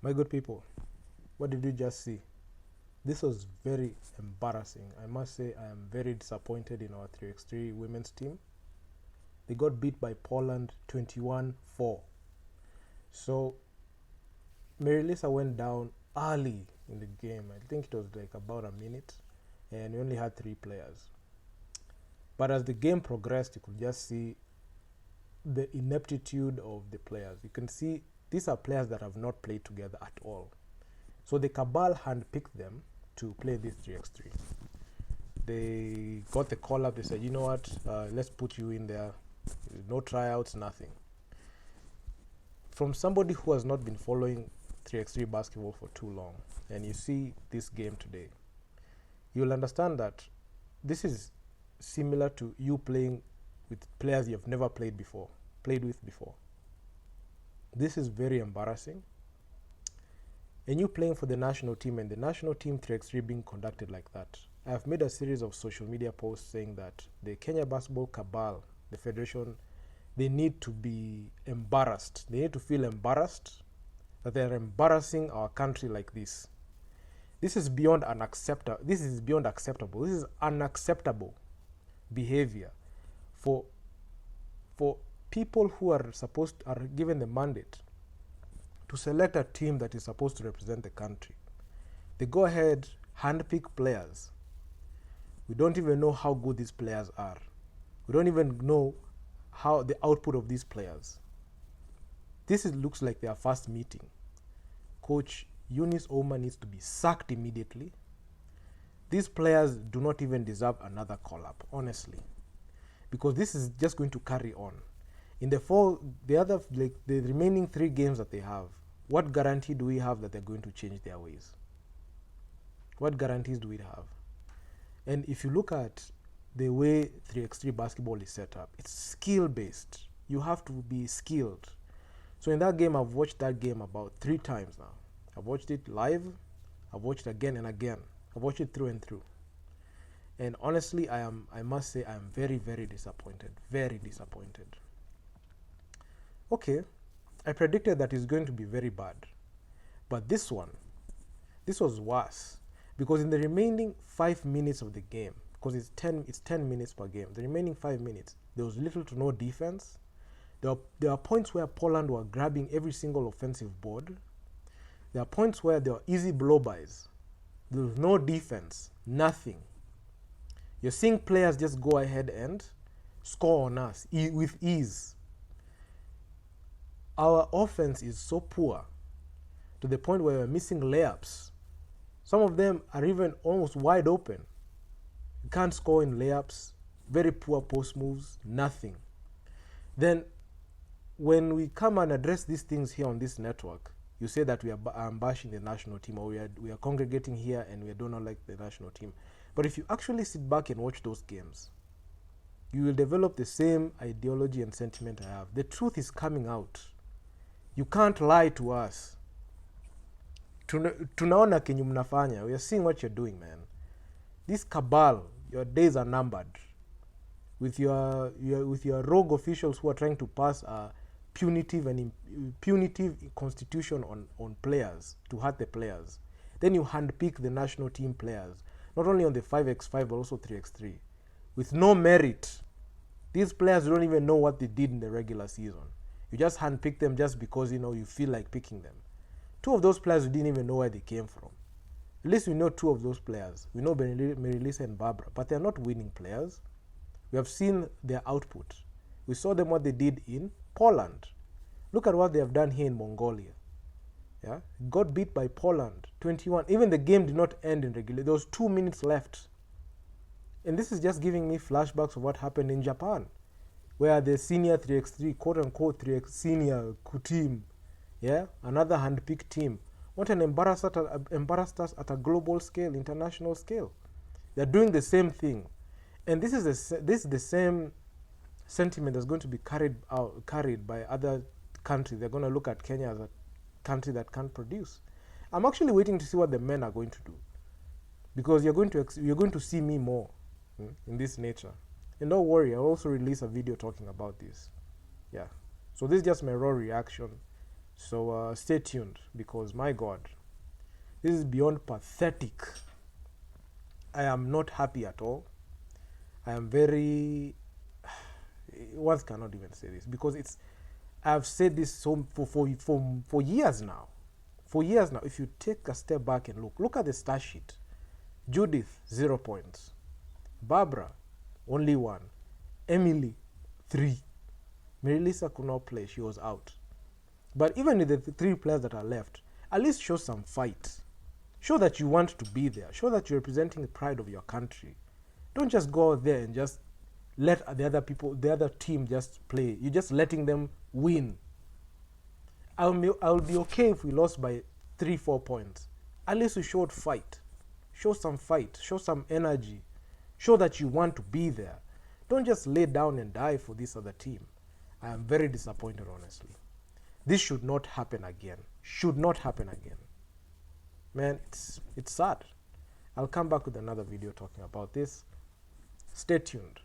My good people, what did you just see? This was very embarrassing. I must say I am very disappointed in our 3x3 women's team. They got beat by Poland 21-4. So Mary-Lisa went down early in the game. I think it was like about a minute, and we only had 3 players. But as the game progressed, you could just see the ineptitude of the players. You can see these are players that have not played together at all. So the Cabal handpicked them to play this 3x3. They got the call up. They said, you know what, let's put you in there. No tryouts, nothing. From somebody who has not been following 3x3 basketball for too long, and you see this game today, you'll understand that this is similar to you playing with players you've never played with before. This is very embarrassing. And you playing for the national team, and the national team 3x3 being conducted like that. I've made a series of social media posts saying that the Kenya Basketball Cabal, the federation, they need to be embarrassed. They need to feel embarrassed that they're embarrassing our country like this. This is beyond unacceptable. This is beyond acceptable. This is unacceptable behavior for people who are given the mandate to select a team that is supposed to represent the country. They go ahead, handpick players. We don't even know how good these players are. We don't even know how the output of these players. Looks like their first meeting. Coach Eunice Ouma needs to be sacked immediately. These players do not even deserve another call-up, honestly, because this is just going to carry on. In the remaining 3 games that they have, what guarantee do we have that they're going to change their ways? What guarantees do we have? And if you look at the way 3x3 basketball is set up, it's skill-based. You have to be skilled. So in that game, I've watched that game about 3 times now. I've watched it live. I've watched it again and again. I've watched it through and through. And honestly, I must say, I am very, very disappointed. Very disappointed. Okay, I predicted that it's going to be very bad. But this was worse. Because in the remaining 5 minutes of the game, because it's 10 minutes per game, the remaining 5 minutes, there was little to no defense. There are points where Poland were grabbing every single offensive board. There are points where there were easy blow-bys. There was no defense, nothing. You're seeing players just go ahead and score on us with ease. Our offense is so poor to the point where we're missing layups. Some of them are even almost wide open. You can't score in layups, very poor post moves, nothing. Then when we come and address these things here on this network, you say that we are bashing the national team, or we are congregating here and we do not like the national team. But if you actually sit back and watch those games, you will develop the same ideology and sentiment I have. The truth is coming out. You can't lie to us. Tunaona kenye mnafanya. We are seeing what you're doing, man. This cabal, your days are numbered. With your rogue officials who are trying to pass a punitive constitution on players to hurt the players. Then you handpick the national team players, not only on the 5x5 but also 3x3, with no merit. These players don't even know what they did in the regular season. You just handpick them just because you feel like picking them. 2 of those players, we didn't even know where they came from. At least we know 2 of those players. We know Mary-Lisa and Barbara, but they're not winning players. We have seen their output. We saw them what they did in Poland. Look at what they have done here in Mongolia. Yeah, got beat by Poland 21. Even the game did not end in regulation. There was 2 minutes left. And this is just giving me flashbacks of what happened in Japan, where the senior 3x3, quote-unquote 3x senior team, yeah, another handpicked team, what an embarrassed us at a global scale, international scale. They're doing the same thing. And this is the same sentiment that's going to be carried by other countries. They're going to look at Kenya as a country that can't produce. I'm actually waiting to see what the men are going to do, because you're going to see me more in this nature. And don't worry, I'll also release a video talking about this. Yeah. So this is just my raw reaction. So stay tuned, because my God, this is beyond pathetic. I am not happy at all. I am very, words cannot even say this, because it's, I've said this for years now. For years now, if you take a step back and look at the stat sheet. Judith, 0 points. Barbara, only 1. Emily, 3. Melissa could not play, she was out. But even with the 3 players that are left, at least show some fight. Show that you want to be there. Show that you're representing the pride of your country. Don't just go out there and just let the other team just play. You're just letting them win. I'll be okay if we lost by 3-4 points. At least we showed fight. Show some fight. Show some energy. Show that you want to be there. Don't just lay down and die for this other team. I am very disappointed, honestly. This should not happen again. Should not happen again. Man, it's sad. I'll come back with another video talking about this. Stay tuned.